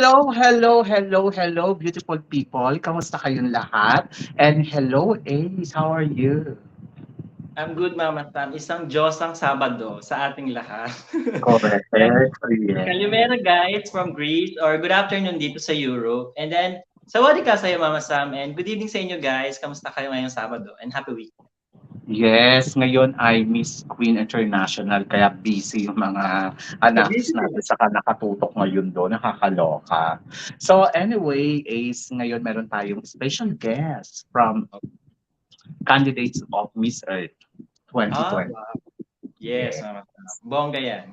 Hello, beautiful people. Kamusta kayong lahat? And hello, Ace. How are you? I'm good, Mama Sam. Isang Diyosang Sabado sa ating lahat. Correct. And Yes. Kalimera guys from Greece or good afternoon dito sa Europe. And then, sawadi ka sa'yo, Mama Sam. And good evening sa inyo guys. Kamusta kayo ngayong Sabado? And happy week. Yes, ngayon ay Miss Queen International kaya busy yung mga anak Busy natin sila. saka nakatutok ngayon doon, nakakaloka. So anyway, Ace, ngayon meron tayong special guest from candidates of Miss Earth Wow. 2020. Yes, Yeah. Mama Sam. Bongga yan.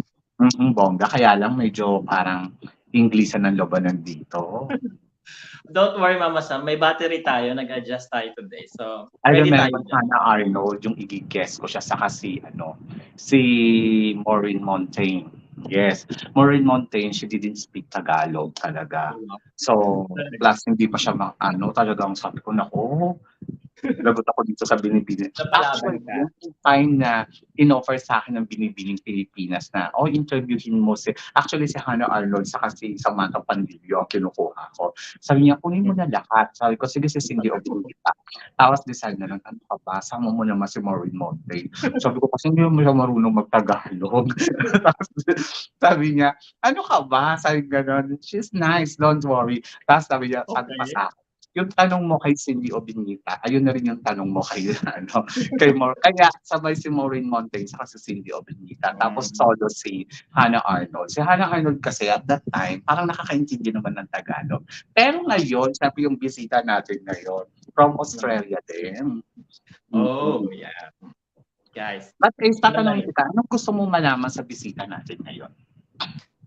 Bongga. Kaya lang medyo parang Inglisan ng labanan dito. Don't worry, Mama Sam. May battery tayo. Nag-adjust tayo today. So, I ready tayo remember dyan. Hannah Arnold, yung i-guess ko siya, saka si Maureen Montaigne. Yes, Maureen Montaigne, she didn't speak Tagalog talaga. So, plus hindi pa siya, talagang sabi ko, nako, lagot ako dito sa binibining. Napalaban Actually, ka. yung time na in-offer sa akin ng binibining Pilipinas na, interviewin mo actually si Hannah Arnold sa si Samantha Pandillo ang kinukuha ko. Sabi niya, kunin mo na lahat. Sabi ko, sige si Cindy Obrita. Tapos decide na lang, ano ka ba? Sama mo naman si Maureen Montaigne. Sabi ko, kasi hindi mo siya marunong magtagalog. Tapos sabi niya, ano ka ba? Sabi gano'n, she's nice, don't worry. Tapos sabi pa Okay. sa yung tanong mo kay Cindy Obinita, ayun na rin yung tanong mo kay kaya sabay si Maureen Montaigne saka si Cindy Obinita. Tapos Mm. solo si Hannah Arnold. Si Hannah Arnold kasi at that time, parang nakakaintindi naman ng Tagalog. Pero ngayon, sabi yung bisita natin ngayon, from Australia din. Oh, Mm-mm. yeah. Guys, But ano na tatanungin yun? kita, anong gusto mong malaman sa bisita natin ngayon?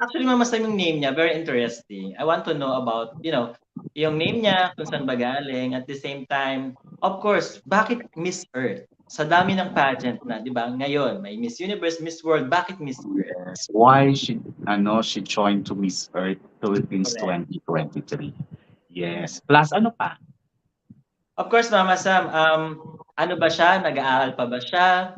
Actually, Mama Sam, yung name niya, very interesting. I want to know about, yung name niya, kung saan ba galing, at the same time, of course, bakit Miss Earth? Sa dami ng pageant na, di ba? Ngayon, may Miss Universe, Miss World, bakit Miss Earth? Yes. Why she joined to Miss Earth Philippines Correct. 2023? Mm. Yes. Plus ano pa? Of course, Mama Sam, ano ba siya? Nag-aaral pa ba siya?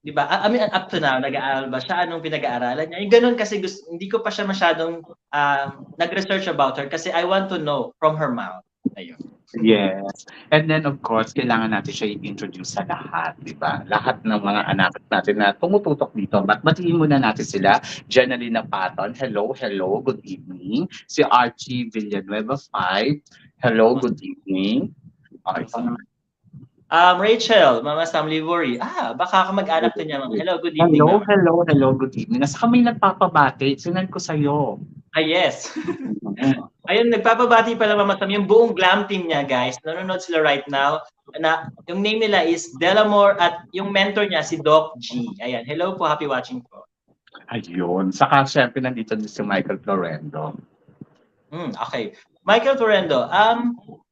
Di ba? I mean, up to now, nag-aaral ba siya? Anong pinag-aaralan niya? Yung ganun kasi hindi ko pa siya masyadong nag-research about her kasi I want to know from her mouth. Ayun. Yes. And then of course, kailangan natin siya i-introduce sa lahat, di ba? Lahat ng mga anak natin na tumututok dito. Batiin muna natin sila. Janalina Paton, hello, good evening. Si Archie Villanueva 5, hello, good evening. Okay, ikaw naman. Rachel, Mama Sam Lavori. Baka kamag-anak to niya. Ma'am. Hello, good evening, Mama. Good evening. Nasa kami nagpapabati, sinend ko sa'yo. Yes. Mhm. Ayun, nagpapabati pala Mama Sam. Yung buong glam team niya, guys. Nanonood sila right now. Na, yung name nila is Delamore at yung mentor niya si Doc G. Ayan, hello po, happy watching po. Ayun. Saka syempre nandito din si Michael Florendo. Okay. Michael Torrendo,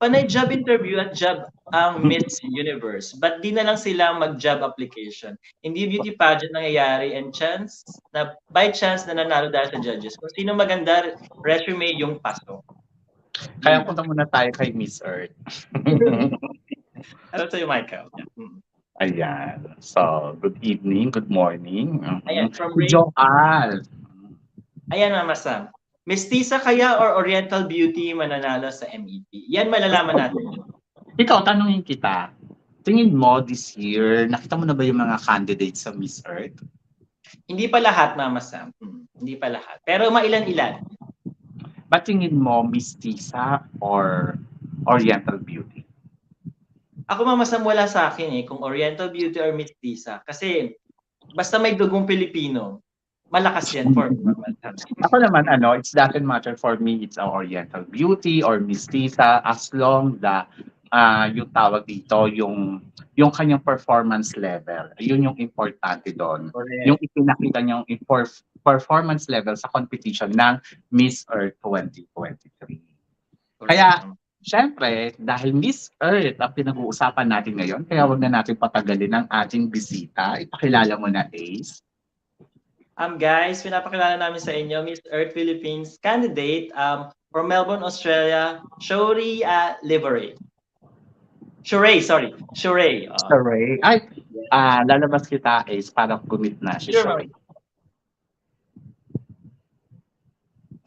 panay job interview at job ang Miss Universe. But di na lang sila mag-job application. Hindi beauty pageant nangyayari and by chance na nanalo dahil sa judges. Kung sino maganda, resume yung paso. Kaya Yun lang. punta muna tayo kay Miss Earth. Ano sa'yo, Michael? Yeah. Ayan. So, good evening, good morning. Ayan, from Si Ray. Joal. Ayan, Mama Sam. Mestiza kaya or Oriental Beauty mananalo sa MEP? Yan malalaman natin. Ikaw, tanungin kita. Tingin mo this year, nakita mo na ba yung mga candidates sa Miss Earth? Hindi pa lahat, Mama Sam. Hindi pa lahat. Pero mailan-ilan. Ba't tingin mo Miss Tisa or Oriental Beauty? Ako Mama Sam, wala sa akin kung Oriental Beauty or Mestiza. Kasi basta may dugong Pilipino, malakas yan for me, Mama Sam. Ako naman, it doesn't matter for me, it's a Oriental Beauty or Miss Tisa as long the yung tawag dito, yung kanyang performance level. Yun yung importante doon. Yung Correct. ipinakita niyang performance level sa competition ng Miss Earth 2023. Correct. Kaya, syempre, dahil Miss Earth ang pinag-uusapan natin ngayon, kaya wag na natin patagalin ang ating bisita. Ipakilala mo na, Ace. Guys, pinapakilala namin sa inyo, Miss Earth Philippines candidate from Melbourne, Australia, Shauri Lavori. Shauri, sorry. Shauri. Shauri. Ay, lalabas kita, Ace, para gumit na si Sure, Mama. Shauri.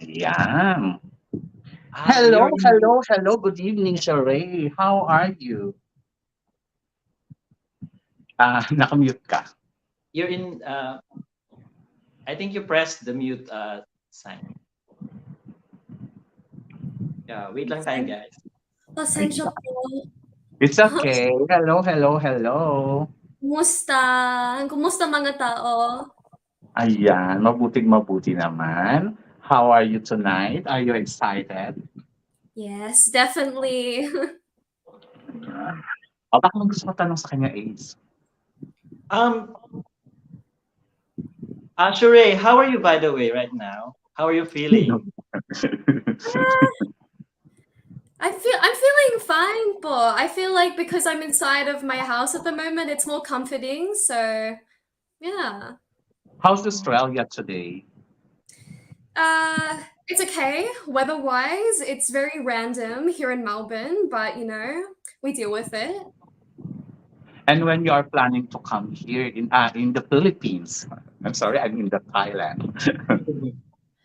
Ayan. Hello, You're in hello, hello. Good evening, Shauri. How are you? Nakamute ka. you're in I think you pressed the mute sign. Yeah, wait lang tayo guys. Pasensya po. It's okay. Hello, hello, hello. Kumusta? Kumusta mga tao? Ayan, mabuting mabuti naman. How are you tonight? Are you excited? Yes, definitely. O baka may gusto mo tanong sa kanya, Ace? Um Shure, how are you by the way right now? How are you feeling? I'm feeling fine, po. I feel like because I'm inside of my house at the moment, it's more comforting. So yeah. How's Australia today? It's okay. Weather-wise, it's very random here in Melbourne, but we deal with it. And when you are planning to come here in the Philippines, I'm sorry, I'm in the Thailand.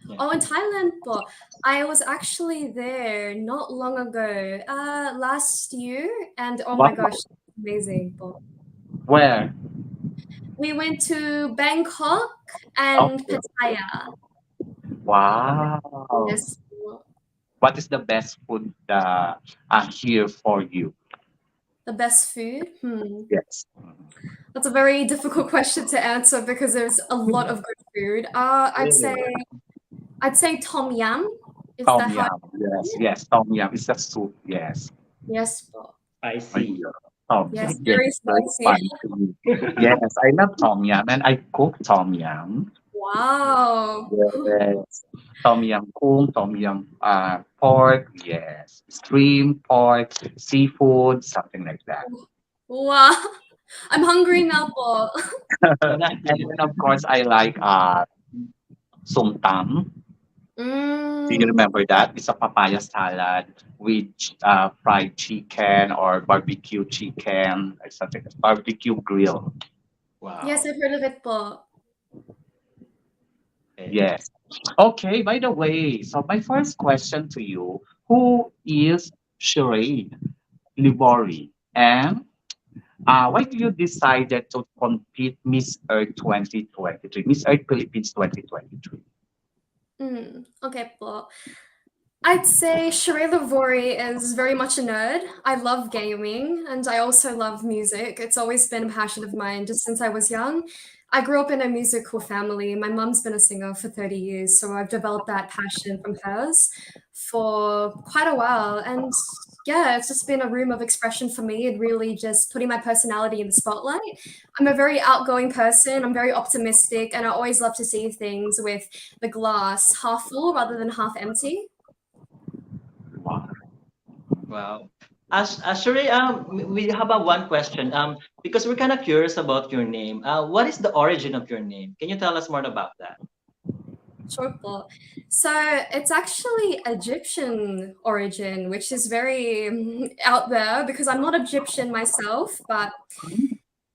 Yeah. Oh, in Thailand, po. I was actually there not long ago, last year, and oh my Wow. gosh, amazing, po. Where? We went to Bangkok and Okay. Pattaya. Wow. Yes, po. What is the best food here for you? The best food? Yes. That's a very difficult question to answer because there's a lot of good food. Really? I'd say tom yum. Is Tom that how? yum. Yes, yes. Tom yum. It's a soup. Yes. Yes, po. Spicy. Ayun. Tom Yes, yum. Yes. very Very spicy. fun to me. Yes, I love tom yum and I cook tom yum. Wow. Yes. Tom yum kung, tom yum pork. Yes. Shrimp, pork, seafood, something like that. Wow. I'm hungry now, po. And then of course I like sumtam. Do you Mm. remember that? It's a papaya salad with fried chicken or barbecue chicken or something. Barbecue grill. Yes, Wow. I've heard of it, po. Okay. Yes. Okay, by the way, so my first question to you, who is Cherie Lavori? And why did you decided to compete Miss Earth 2023, Miss Earth Philippines 2023? Okay, po. I'd say Shauri Lavori is very much a nerd. I love gaming and I also love music. It's always been a passion of mine just since I was young. I grew up in a musical family. My mum's been a singer for 30 years, so I've developed that passion from hers for quite a while. And yeah, it's just been a room of expression for me and really just putting my personality in the spotlight. I'm a very outgoing person, I'm very optimistic, and I always love to see things with the glass half full rather than half empty. Wow. Wow. Shure, we have one question. Because we're kind of curious about your name. What is the origin of your name? Can you tell us more about that? Sure. So it's actually Egyptian origin, which is very out there because I'm not Egyptian myself, but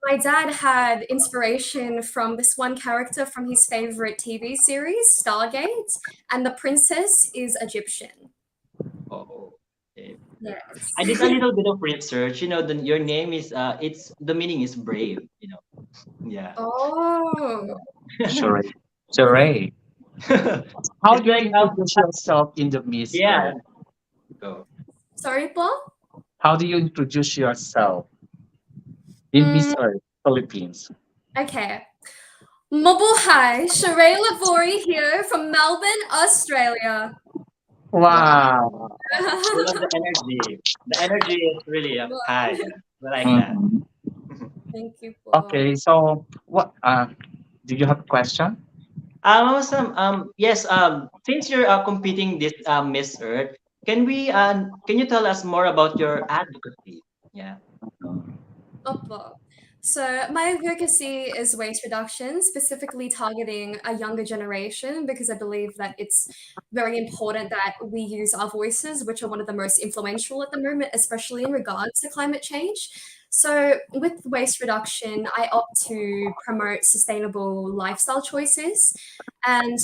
my dad had inspiration from this one character from his favorite TV series, Stargate, and the princess is Egyptian. Oh, okay. Yes. I did a little bit of research. Your name is it's the meaning is brave. Yeah. Oh, Cherie. Cherie. How It's do you like introduce yourself in the Miss yeah. Earth? Go. sorry, Paul. How do you introduce yourself in Mm, Miss Earth, Philippines? okay. Mabuhay, Shauri Lavori here from Melbourne, Australia. Wow. Wow. We love the energy. The energy is really high. Yeah. We like that. Mhm. Thank you, Paul. Okay, so what? Do you have a question? Awesome. Yes. Since you're competing this Miss Earth, can you tell us more about your advocacy? Yeah. Opo. So my advocacy is waste reduction, specifically targeting a younger generation because I believe that it's very important that we use our voices, which are one of the most influential at the moment, especially in regards to climate change. So with waste reduction, I opt to promote sustainable lifestyle choices. And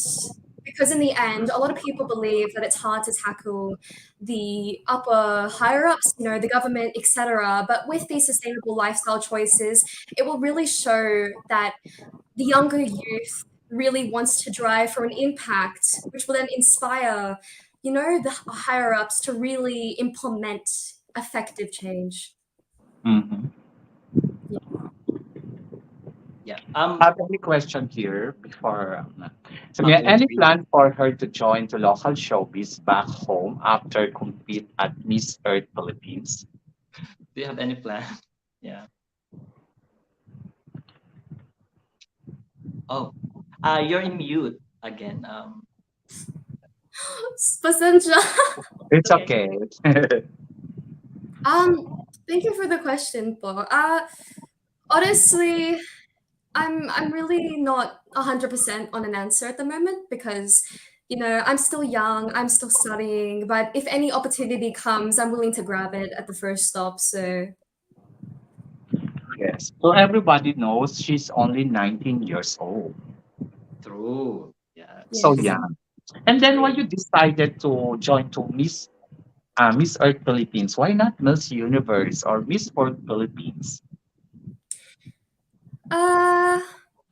because in the end, a lot of people believe that it's hard to tackle the upper higher ups, the government, etc. But with these sustainable lifestyle choices, it will really show that the younger youth really wants to drive for an impact, which will then inspire, the higher ups to really implement effective change. Mm-hmm. Yeah. Have any question here before? So, may Okay, any Cherie. plan for her to join to local showbiz back home after compete at Miss Earth Philippines? Do you have any plan? Yeah. Oh, you're in mute again. Pasensya. It's Okay. okay. Thank you for the question, po. Honestly, I'm really not 100% on an answer at the moment because I'm still young, I'm still studying, but if any opportunity comes, I'm willing to grab it at the first stop. So Yes. So everybody knows she's only 19 years old. True. Yeah. So yes. young. And then why True. you decided to join to Miss Earth Philippines? Why not Miss Universe or Miss World Philippines? Uh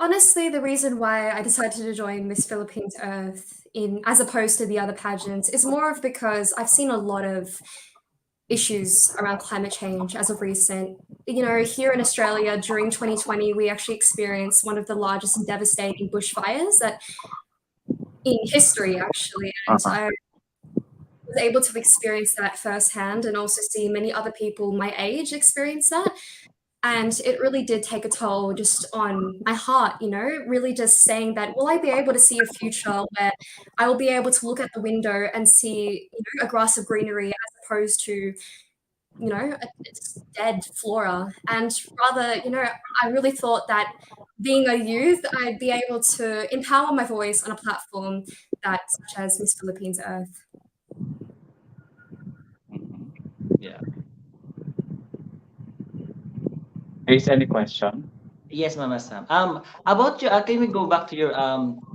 Honestly, the reason why I decided to join Miss Philippines Earth in as opposed to the other pageants is more of because I've seen a lot of issues around climate change as of recent. Here in Australia during 2020, we actually experienced one of the largest and devastating bushfires that in history, actually. And Uh-huh. I was able to experience that firsthand and also see many other people my age experience that. And it really did take a toll just on my heart, really just saying that, will I be able to see a future where I will be able to look at the window and see, a grass of greenery as opposed to it's dead flora. And rather, I really thought that being a youth, I'd be able to empower my voice on a platform that such as Miss Philippines Earth. Yeah. Is any question? Yes, Mama Sam. About your, can we go back to your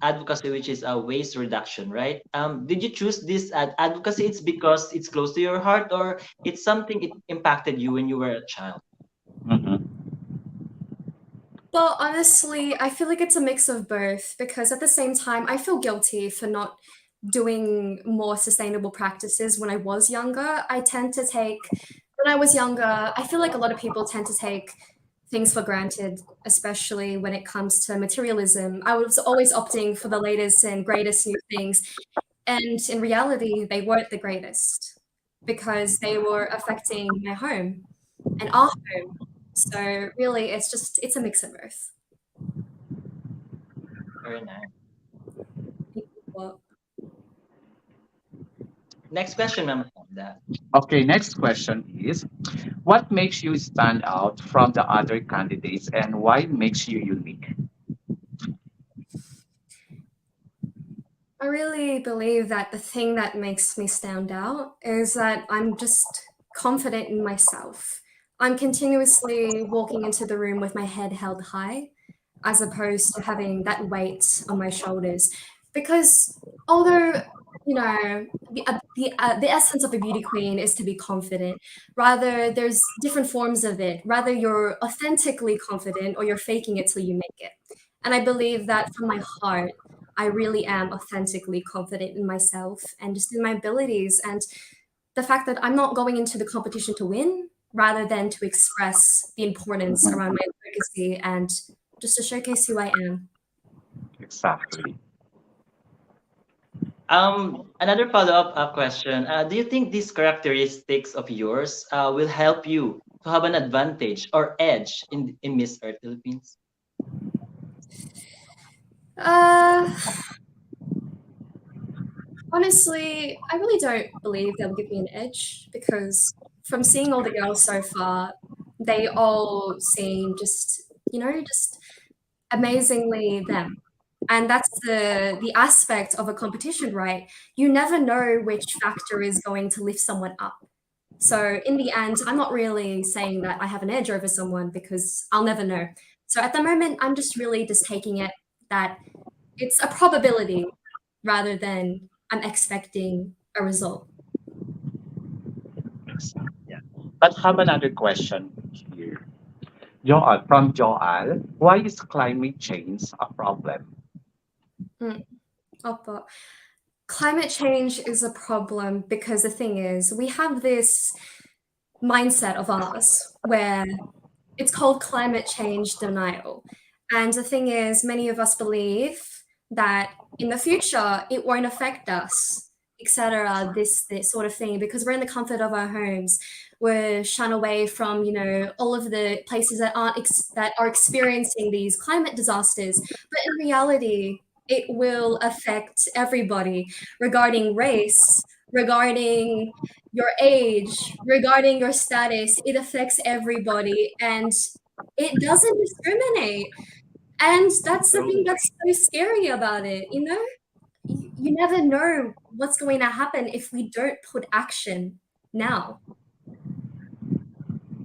advocacy, which is waste reduction, right? Did you choose this advocacy? It's because it's close to your heart, or it's something it impacted you when you were a child? Mm-hmm. Well, honestly, I feel like it's a mix of both because at the same time, I feel guilty for not doing more sustainable practices when I was younger. When I was younger, I feel like a lot of people tend to take things for granted, especially when it comes to materialism. I was always opting for the latest and greatest new things. And in reality, they weren't the greatest because they were affecting my home and our home. So really, it's a mix of both. Very nice. Well, Next question, Mama Sam. That. Okay, next question is, what makes you stand out from the other candidates and why makes you unique? I really believe that the thing that makes me stand out is that I'm just confident in myself. I'm continuously walking into the room with my head held high, as opposed to having that weight on my shoulders. Because although the essence of a beauty queen is to be confident. Rather, there's different forms of it. Rather, you're authentically confident, or you're faking it till you make it. And I believe that from my heart, I really am authentically confident in myself and just in my abilities. And the fact that I'm not going into the competition to win, rather than to express the importance Mhm. around my legacy and just to showcase who I am. Exactly. Another follow-up question. Do you think these characteristics of yours will help you to have an advantage or edge in Miss Earth Philippines? Uh, Honestly, I really don't believe they'll give me an edge because from seeing all the girls so far, they all seem just amazingly them. And that's the aspect of a competition, right? You never know which factor is going to lift someone up. So in the end, I'm not really saying that I have an edge over someone because I'll never know. So at the moment, I'm just really just taking it that it's a probability rather than I'm expecting a result. Yeah. But have another question here. Joel, from Joel, why is climate change a problem? Mm, Opo. Climate change is a problem because the thing is, we have this mindset of ours where it's called climate change denial. And the thing is, many of us believe that in the future it won't affect us, etc. This sort of thing, because we're in the comfort of our homes. We're shunned away from, all of the places that that are experiencing these climate disasters. But in reality, it will affect everybody regarding race, regarding your age, regarding your status. It affects everybody and it doesn't discriminate. And that's the thing True. that's so scary about it, You never know what's going to happen if we don't put action now.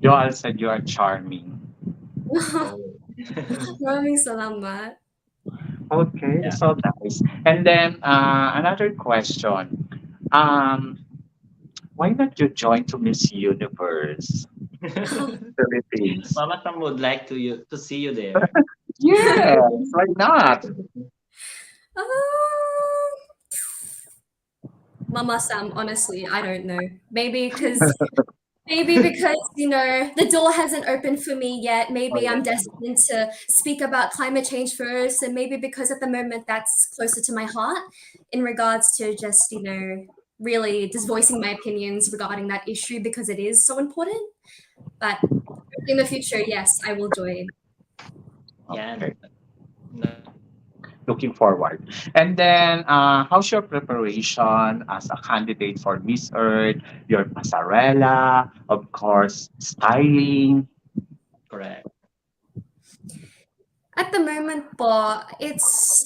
Joel said you are charming. Oh. Maraming salamat. Okay, Yeah. so nice. And then another question. Um, why not you join to Miss Universe Philippines? Mama Sam would like to see you there. Yes, why not? Ah, Mama Sam, honestly, I don't know. Maybe because, the door hasn't opened for me yet. Oh Maybe I'm yeah. destined to speak about climate change first. And maybe because at the moment that's closer to my heart in regards to just, really just voicing my opinions regarding that issue because it is so important. But in the future, yes, I will join. Yeah. Okay, No. looking forward. And then, how's your preparation as a candidate for Miss Earth? Your pasarela, of course, styling. Correct. At the moment, but it's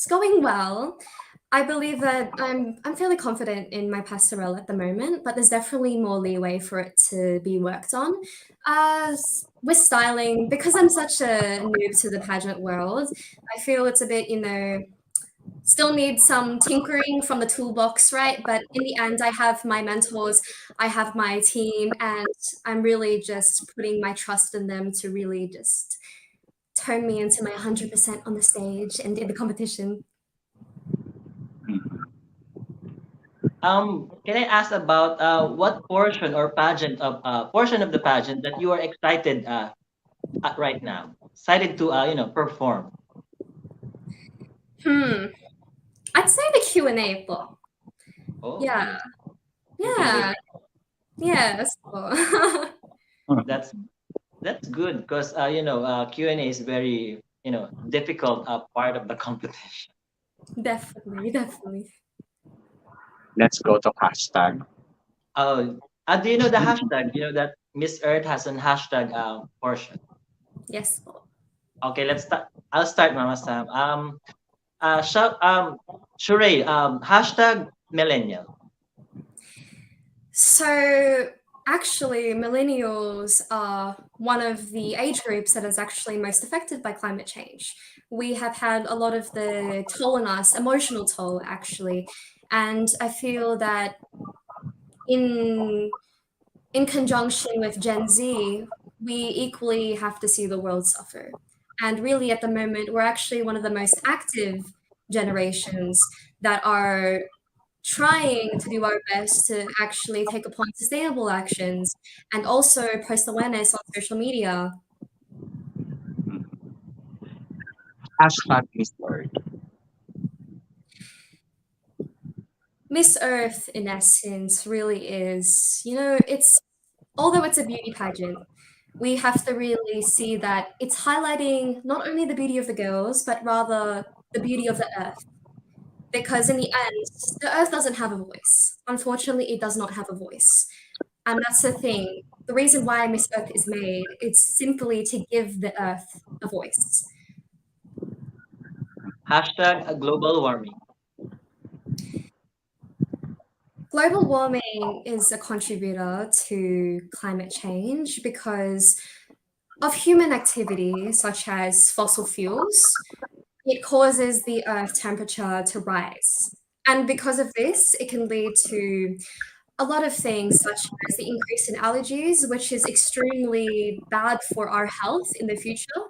going well. I believe that I'm fairly confident in my passerelle at the moment, but there's definitely more leeway for it to be worked on. With styling, because I'm such a noob to the pageant world, I feel it's a bit, still need some tinkering from the toolbox, right? But in the end, I have my mentors, I have my team, and I'm really just putting my trust in them to really just turn me into my 100% on the stage and in the competition. Can I ask about what portion of the pageant that you are excited at right now? Excited to perform. Hmm. I'd say the Q&A, but Oh, yeah, you can yeah, wait. yes. That's that's good because Q&A is very difficult part of the competition. Definitely, definitely. Let's go to hashtag. Oh, do you know the hashtag? You know that Miss Earth has an hashtag portion. Yes. Okay, let's start. I'll start, Mama Sam. Shauri, hashtag millennial. So actually, millennials are one of the age groups that is actually most affected by climate change. We have had a lot of the toll on us, emotional toll, actually. And I feel that in in conjunction with Gen Z, we equally have to see the world suffer. And really, at the moment, we're actually one of the most active generations that are trying to do our best to actually take upon sustainable actions and also post awareness on social media. Hashtag Miss Earth. Miss Earth, in essence, really is, it's although it's a beauty pageant, we have to really see that it's highlighting not only the beauty of the girls, but rather the beauty of the earth. Because in the end, the earth doesn't have a voice. Unfortunately, it does not have a voice. And that's the thing. The reason why Miss Earth is made, it's simply to give the earth a voice. Hashtag global warming. Global warming is a contributor to climate change because of human activity, such as fossil fuels. it causes the Earth temperature to rise. And because of this, it can lead to a lot of things, such as the increase in allergies, which is extremely bad for our health in the future,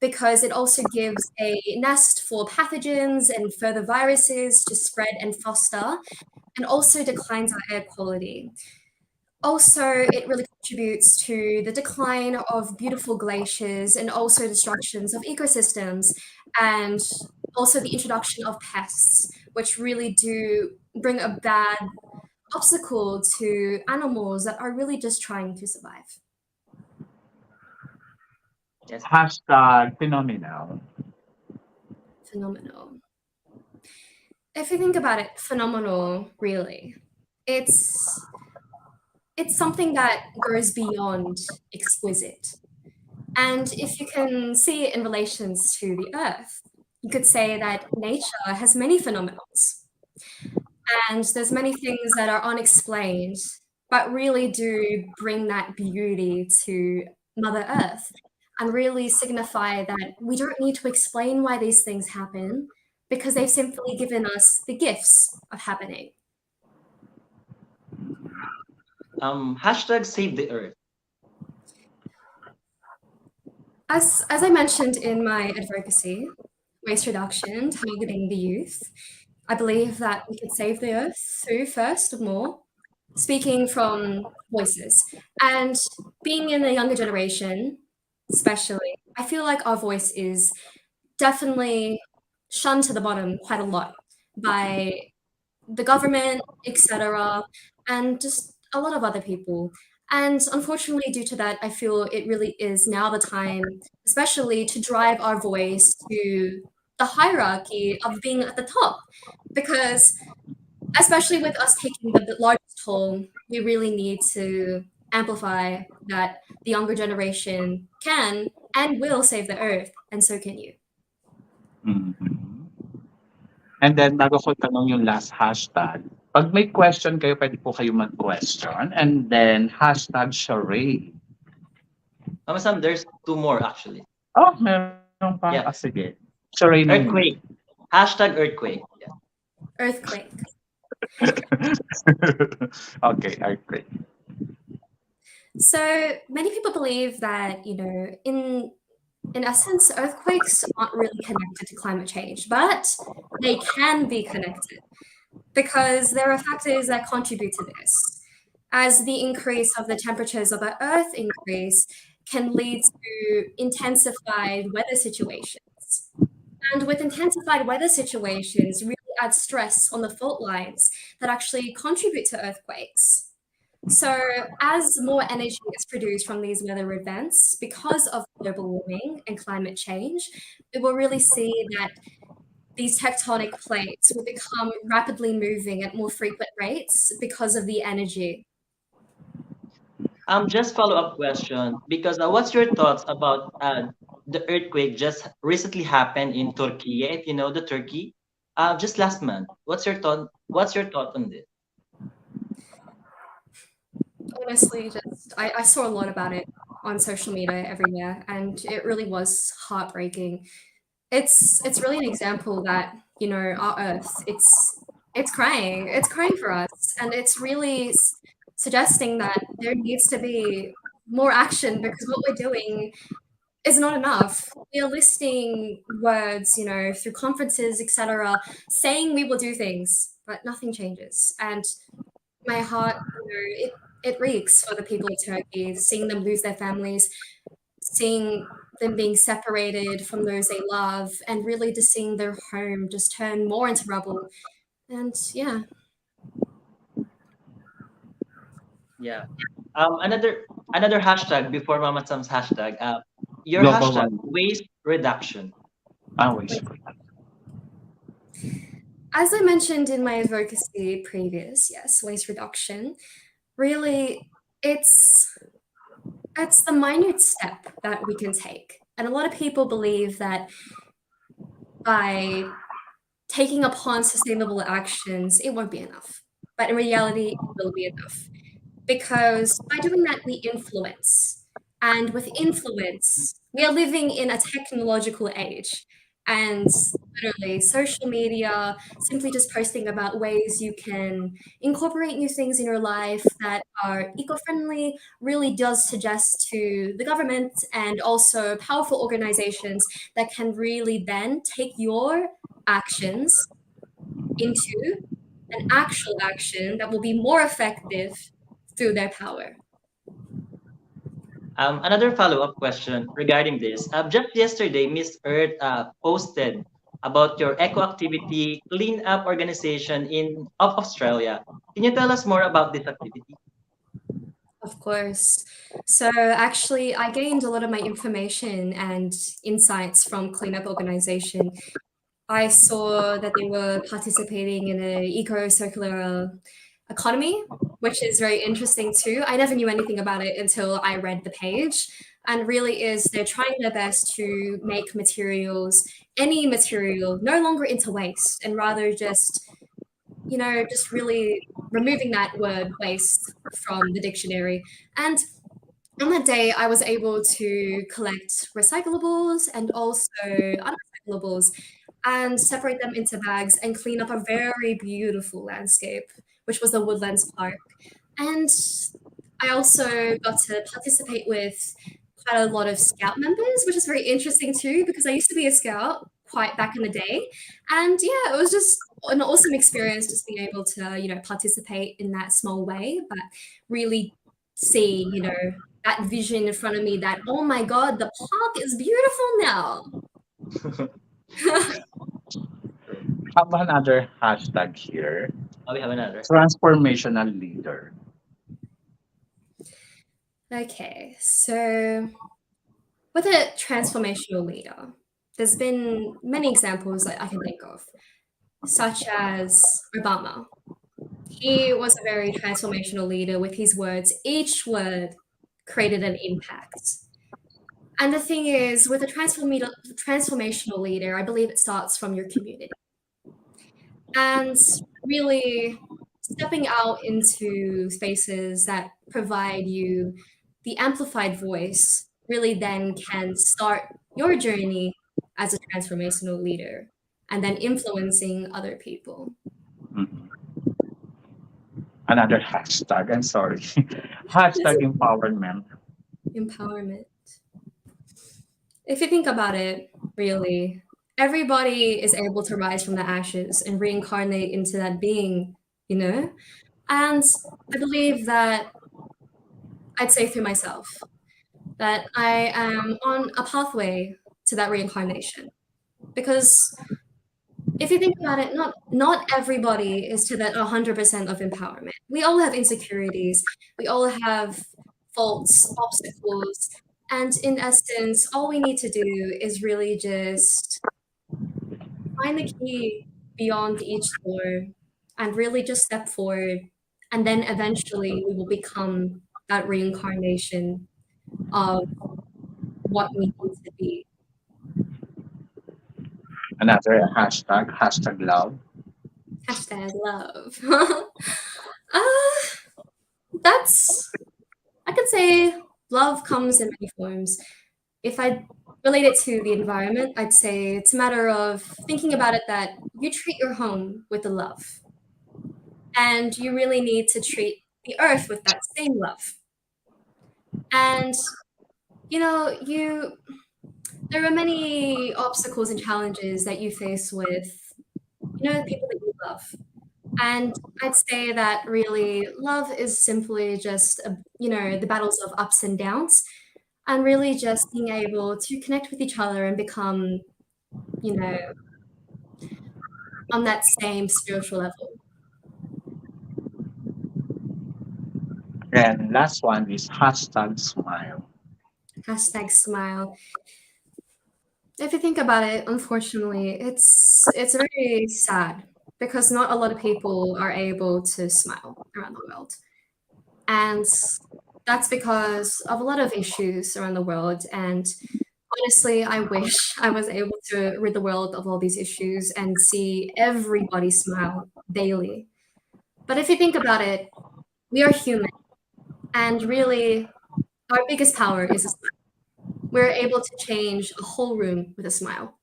because it also gives a nest for pathogens and further viruses to spread and foster, and also declines our air quality. Also, it really contributes to the decline of beautiful glaciers and also destructions of ecosystems, and also the introduction of pests, which really do bring a bad obstacle to animals that are really just trying to survive. Yes. Hashtag phenomenal. Phenomenal. If you think about it, phenomenal, really. It's it's something that goes beyond exquisite. And if you can see it in relations to the earth, you could say that nature has many phenomena. And there's many things that are unexplained, but really do bring that beauty to Mother Earth and really signify that we don't need to explain why these things happen because they've simply given us the gifts of happening. Hashtag save the earth. As I mentioned in my advocacy, waste reduction, targeting the youth, I believe that we could save the earth through, first of all, speaking from voices. And being in the younger generation, especially, I feel like our voice is definitely shunned to the bottom quite a lot by the government, etc., and just a lot of other people. And unfortunately, due to that, I feel it really is now the time, especially to drive our voice to the hierarchy of being at the top. Because, especially with us taking the largest toll, we really need to amplify that the younger generation can and will save the earth, and so can you. Mhm. And then bago ko tanong yung last hashtag, pag may question kayo, pwede po kayo mag-question. And then hashtag Shauri. Mama Sam, there's two more actually. Oh, meron pa. Yeah. Ah, sige. Shauri na muna. Earthquake. Hashtag earthquake. Yeah. Earthquake. Okay, earthquake. So many people believe that, in essence, earthquakes aren't really connected to climate change, but they can be connected because there are factors that contribute to this. As the increase of the temperatures of the Earth increase can lead to intensified weather situations. And with intensified weather situations, really add stress on the fault lines that actually contribute to earthquakes. So, as more energy is produced from these weather events because of global warming and climate change, we will really see that these tectonic plates will become rapidly moving at more frequent rates because of the energy. Just follow up question because what's your thoughts about the earthquake just recently happened in Turkey? If you know the Turkey, just last month. What's your thought? What's your thought on this? Honestly, just I saw a lot about it on social media everywhere, and it really was heartbreaking. It's really an example that our Earth it's crying for us, and it's really suggesting that there needs to be more action because what we're doing is not enough. We are listing words, through conferences, etc., saying we will do things, but nothing changes. And my heart, it reeks for the people of Turkey, seeing them lose their families, seeing them being separated from those they love, and really just seeing their home just turn more into rubble. And yeah, Yeah. Another hashtag before Mama Sam's hashtag. Your Global hashtag warming. waste reduction. Ah, wait. as I mentioned in my advocacy previous, yes, waste reduction, really, it's the minute step that we can take. And a lot of people believe that by taking upon sustainable actions, it won't be enough. But in reality, it will be enough. Because by doing that, we influence. And with influence, we are living in a technological age. And literally, social media, simply just posting about ways you can incorporate new things in your life that are eco-friendly really does suggest to the government and also powerful organizations that can really then take your actions into an actual action that will be more effective through their power. Another follow-up question regarding this. Just yesterday, Miss Earth posted about your eco activity cleanup organization in of Australia. Can you tell us more about this activity? Of course. So actually, I gained a lot of my information and insights from Cleanup Organization. I saw that they were participating in a eco-circular economy, which is very interesting too. I never knew anything about it until I read the page. And really is they're trying their best to make materials, any material, no longer into waste and rather just, just really removing that word waste from the dictionary. And on that day, I was able to collect recyclables and also unrecyclables and separate them into bags and clean up a very beautiful landscape, which was the Woodlands Park. And I also got to participate with quite a lot of scout members, which is very interesting too, because I used to be a scout quite back in the day. And yeah, it was just an awesome experience just being able to, participate in that small way, but really see, that vision in front of me that, oh my God, the park is beautiful now. Have another hashtag here. Oh, we have another. Transformational leader. Okay, so with a transformational leader, there's been many examples that I can think of, such as Obama. He was a very transformational leader with his words. Each word created an impact. And the thing is, with a transformational leader, I believe it starts from your community. And really stepping out into spaces that provide you the amplified voice really then can start your journey as a transformational leader and then influencing other people. Mhm. Another hashtag, I'm sorry. Hashtag empowerment. Empowerment. If you think about it, really, everybody is able to rise from the ashes and reincarnate into that being, you know? And I believe that I'd say through myself that I am on a pathway to that reincarnation. Because if you think about it, not everybody is to that 100% of empowerment. We all have insecurities. We all have faults, obstacles, and in essence, all we need to do is really just find the key beyond each door and really just step forward. And then eventually we will become that reincarnation of what we need to be. Another hashtag, hashtag love. Hashtag love. uh, that's, I could say love comes in many forms. If I relate it to the environment, I'd say it's a matter of thinking about it that you treat your home with the love. And you really need to treat the earth with that same love. And you there are many obstacles and challenges that you face with, people that you love. And I'd say that really love is simply just, the battles of ups and downs, and really just being able to connect with each other and become, you know, on that same spiritual level. And last one is hashtag smile. Hashtag smile. If you think about it, unfortunately, it's very sad because not a lot of people are able to smile around the world. And that's because of a lot of issues around the world. And honestly, I wish I was able to rid the world of all these issues and see everybody smile daily. But if you think about it, we are human. And really, our biggest power is a smile. We're able to change a whole room with a smile.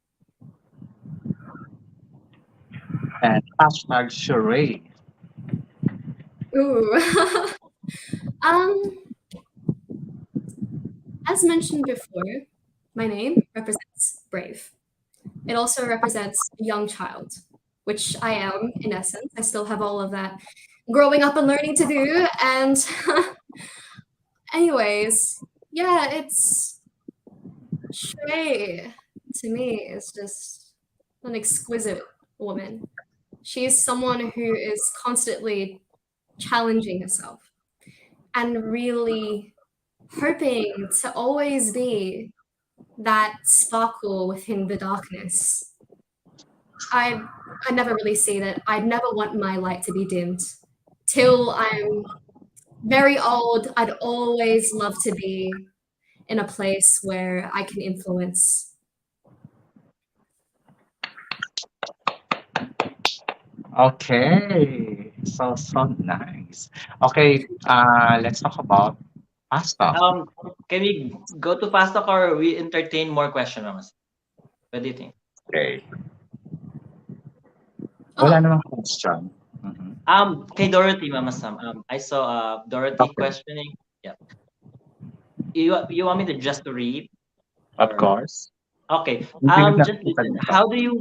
And hashtag Shauri. Ooh. um, as mentioned before, my name represents brave. It also represents a young child, which I am in essence. I still have all of that growing up and learning to do. And anyways, yeah, it's Shrey to me is just an exquisite woman. She is someone who is constantly challenging herself and really hoping to always be that sparkle within the darkness. I I never really see that. I'd never want my light to be dimmed. Till I'm very old, I'd always love to be in a place where I can influence. Okay. So nice. Okay, let's talk about pasta. Um, can we go to fast talk or we entertain more questions? What do you think? Okay. Wala Oh, namang question. Mhm. Kay Dorothy, Mama Sam. I saw Dorothy Okay, questioning. Yeah. You want me to just to read of or course. okay? Hindi Just nagkakita listen. nito. How do you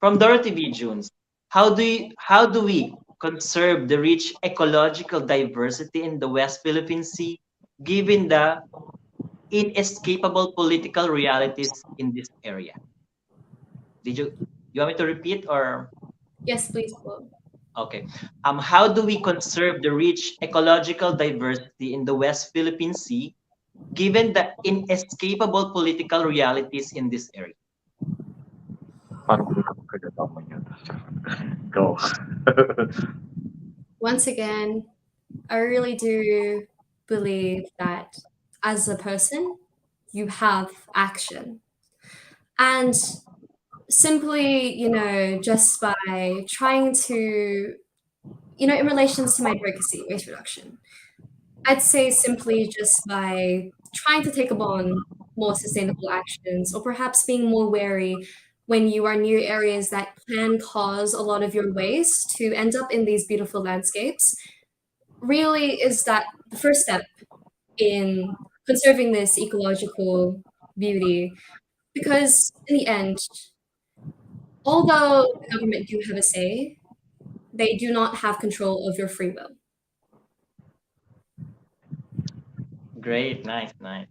from Dorothy B. Junes? How do we conserve the rich ecological diversity in the West Philippine Sea, given the inescapable political realities in this area? Did you want me to repeat or yes, please, Flo. okay? How do we conserve the rich ecological diversity in the West Philippine Sea, given the inescapable political realities in this area? Parang kagagawa mo yun. Go. Once again, I really do believe that as a person, you have action. And simply, just by trying to, in relations to my advocacy, waste reduction, I'd say simply just by trying to take upon more sustainable actions or perhaps being more wary when you are near areas that can cause a lot of your waste to end up in these beautiful landscapes really is that the first step in conserving this ecological beauty. Because in the end, although the government do have a say, they do not have control of your free will. Great, nice, nice.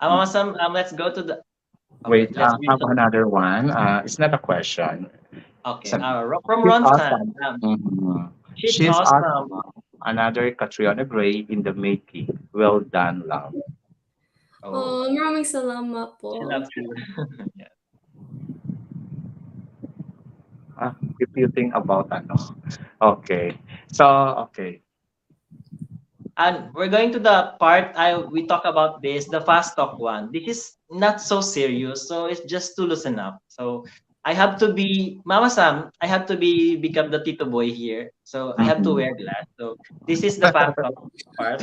Awesome. Let's go to the. Okay, Wait, let's I read have some. another one. It's not a question. Okay, Sabi, from she's Ronsan. awesome. Mhm. She's She's awesome. awesome. Another Catriona Gray in the making. Well done, love. Oh, Oh, maraming salamat she po. loves you. Yeah. If you think about ano. Okay. So, okay. And we're going to the part we talk about this, the fast talk one. This is not so serious, so it's just to loosen up. So I have to be Mama Sam. I have to become the Tito boy here. So I have to Mhm. wear glass. So this is the fast talk part.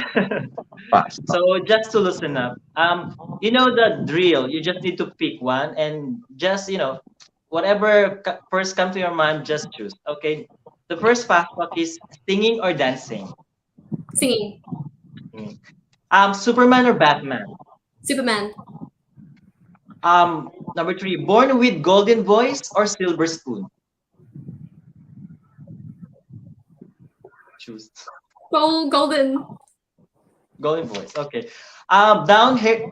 Pasta. So just to listen up, you know the drill. You just need to pick one and just whatever first come to your mind, just choose. Okay. The first fast talk is singing or dancing. Singing. Mm. Superman or Batman. Superman. Number three, born with golden voice or silver spoon. Choose Golden. golden voice. Okay. Down hair,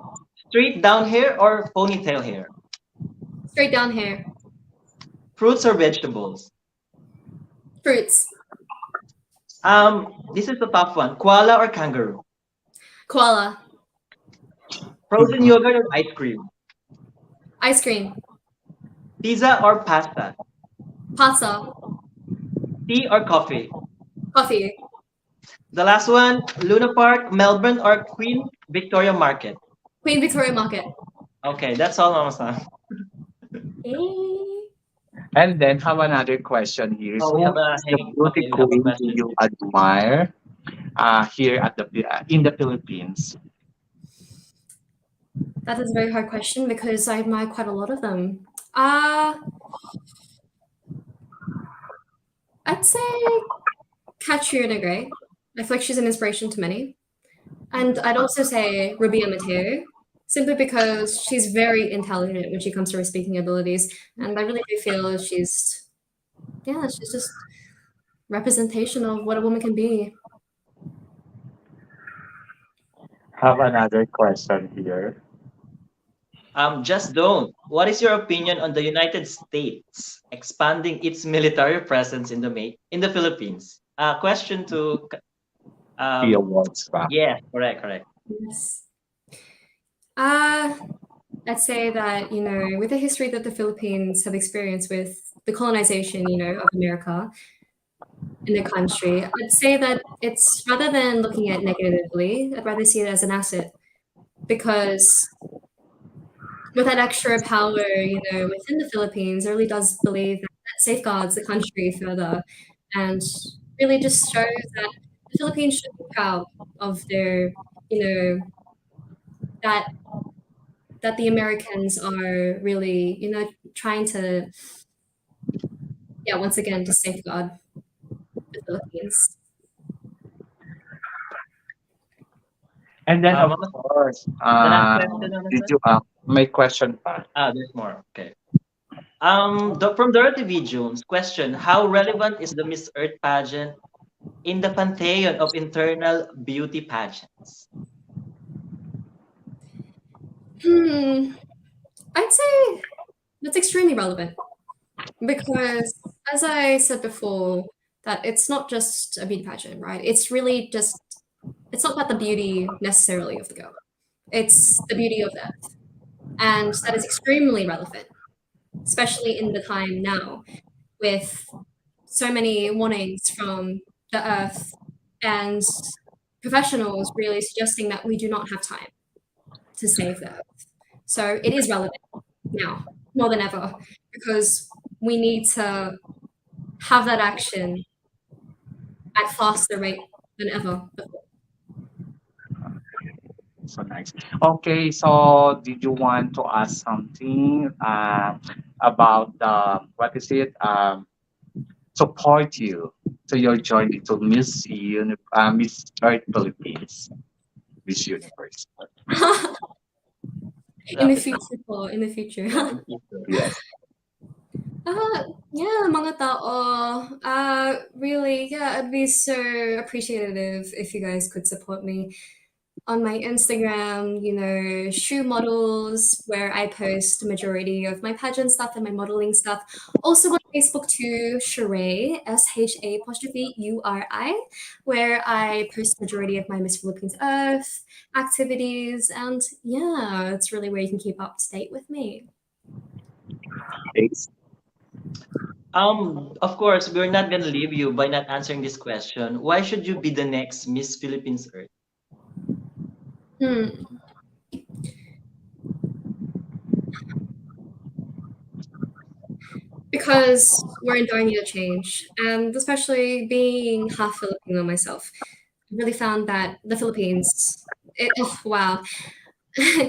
straight down hair or ponytail hair. Straight down hair. Fruits or vegetables. Fruits. This is the tough one. Koala or kangaroo. Koala. Frozen yogurt or ice cream? Ice cream. Pizza or pasta? Pasta. Tea or coffee? Coffee. The last one, Luna Park, Melbourne or Queen Victoria Market? Queen Victoria Market. Okay, that's all, Mama San. Eh. And then have another question here. Oh, we Who have a is the hanging. beauty Okay, we have a queen do question you here. admire here at in the Philippines? That is a very hard question because I admire quite a lot of them. Uh I'd say Katrina Gray. I feel like she's an inspiration to many. And I'd also say Rubia Mateo, simply because she's very intelligent when she comes to her speaking abilities. And I really do feel she's just representation of what a woman can be. Have another question here. Just don't. What is your opinion on the United States expanding its military presence in the Philippines? Question to Tia um Awards pa. yes, correct. Yes. Uh, I'd say that, with the history that the Philippines have experienced with the colonization, of America in the country, I'd say that it's rather than looking at negatively, I'd rather see it as an asset because with that extra power, within the Philippines, it really does believe that safeguards the country further and really just shows that the Philippines should be proud of their, you know, that the Americans are really, trying to, yeah, once again, to safeguard the Philippines. And then of Mama, course, the last question, Mama, did sir? you may question pa. There's more. Okay. From Dorothy V. Jones, question: how relevant is the Miss Earth pageant in the pantheon of internal beauty pageants? I'd say that's extremely relevant because, as I said before, that it's not just a beauty pageant, right? It's not about the beauty necessarily of the girl. It's the beauty of the earth. And that is extremely relevant, especially in the time now with so many warnings from the earth and professionals really suggesting that we do not have time to save the earth. So it is relevant now more than ever because we need to have that action at faster rate than ever before. So nice. Okay, so did you want to ask something about what is it? Support you to your journey to Miss Earth Philippines, Miss Universe. In the Love it. future po, in the future. Yeah, in future. Yes. Yeah, mga tao, really, yeah, I'd be so appreciative if you guys could support me on my Instagram, shoe models, where I post the majority of my pageant stuff and my modeling stuff. Also on Facebook too, Shauri, SHAURI, where I post the majority of my Miss Philippines Earth activities. And yeah, it's really where you can keep up to date with me. Thanks. Of course, we're not gonna leave you by not answering this question. Why should you be the next Miss Philippines Earth? Hmm. Because we're in dire need of change, and especially being half Filipino myself, I really found that the Philippines, oh, wow,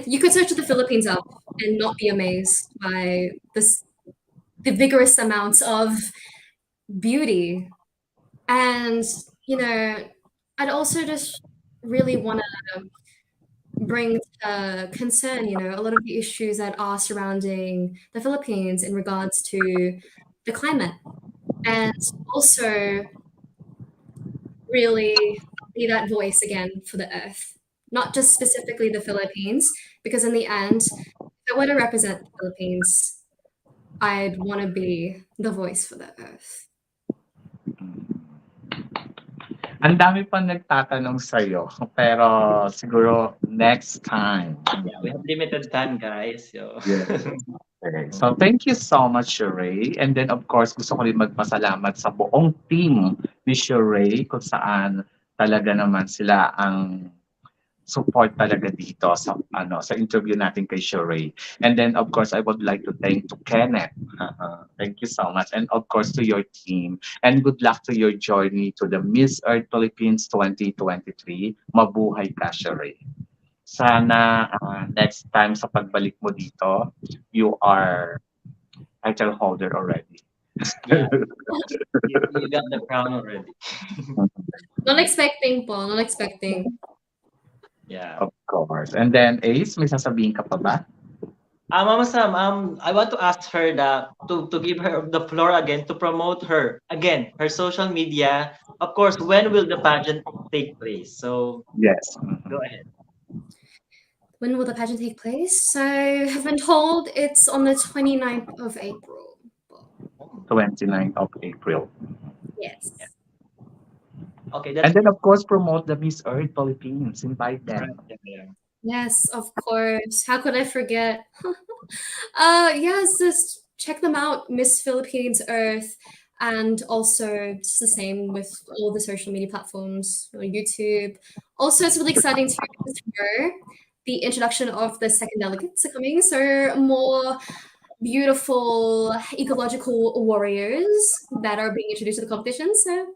you could search the Philippines up and not be amazed by the vigorous amounts of beauty. And, I'd also just really want to bring concern, a lot of the issues that are surrounding the Philippines in regards to the climate. And also really be that voice again for the earth, not just specifically the Philippines, because in the end, if I were to represent the Philippines, I'd want to be the voice for the earth. Ang dami pang nagtatanong sa'yo, pero siguro next time. Yeah, we have limited time, guys. So. Yes. Okay. So thank you so much, Cherie. And then of course, gusto ko rin magpasalamat sa buong team ni Cherie kung saan talaga naman sila ang support talaga dito sa interview natin kay Shauri. And then of course I would like to thank to Kenneth. Thank you so much. And of course to your team. And good luck to your journey to the Miss Earth Philippines 2023. Mabuhay ka, Shauri. Sana next time sa pagbalik mo dito, you are title holder already. Yeah, you got the crown already. Not expecting po, not expecting. Yeah. Of course. And then, Ace, may sasabihin ka pa ba? Mama Sam, I want to ask her that to give her the floor again to promote her again her social media. Of course, when will the pageant take place? So Yes. go ahead. When will the pageant take place? So I've been told it's on the 29th of April. 29th of April. Yeah. Yes. Okay, And that's then, of course, promote the Miss Earth Philippines. Invite right. them. Yeah, yeah. Yes, of course. How could I forget? Yes, just check them out, Miss Philippines Earth, and also it's the same with all the social media platforms, YouTube. Also, it's really exciting to hear the introduction of the second delegates are coming, so more beautiful ecological warriors that are being introduced to the competition. So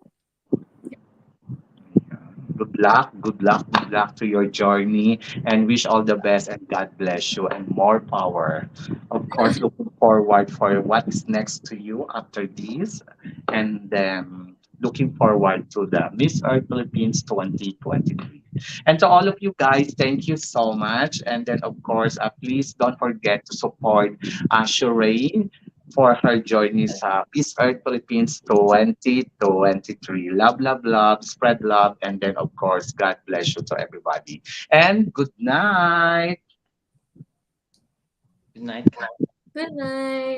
Good luck to your journey and wish all the best and God bless you and more power. Of course, looking forward for what is next to you after this and then looking forward to the Miss Earth Philippines 2023. And to all of you guys, thank you so much. And then, of course, please don't forget to support Shauri for her journey sa Peace Earth Philippines 2023. Love, love, love, spread love, and then of course, God bless you to everybody. And good night. Good night. good night.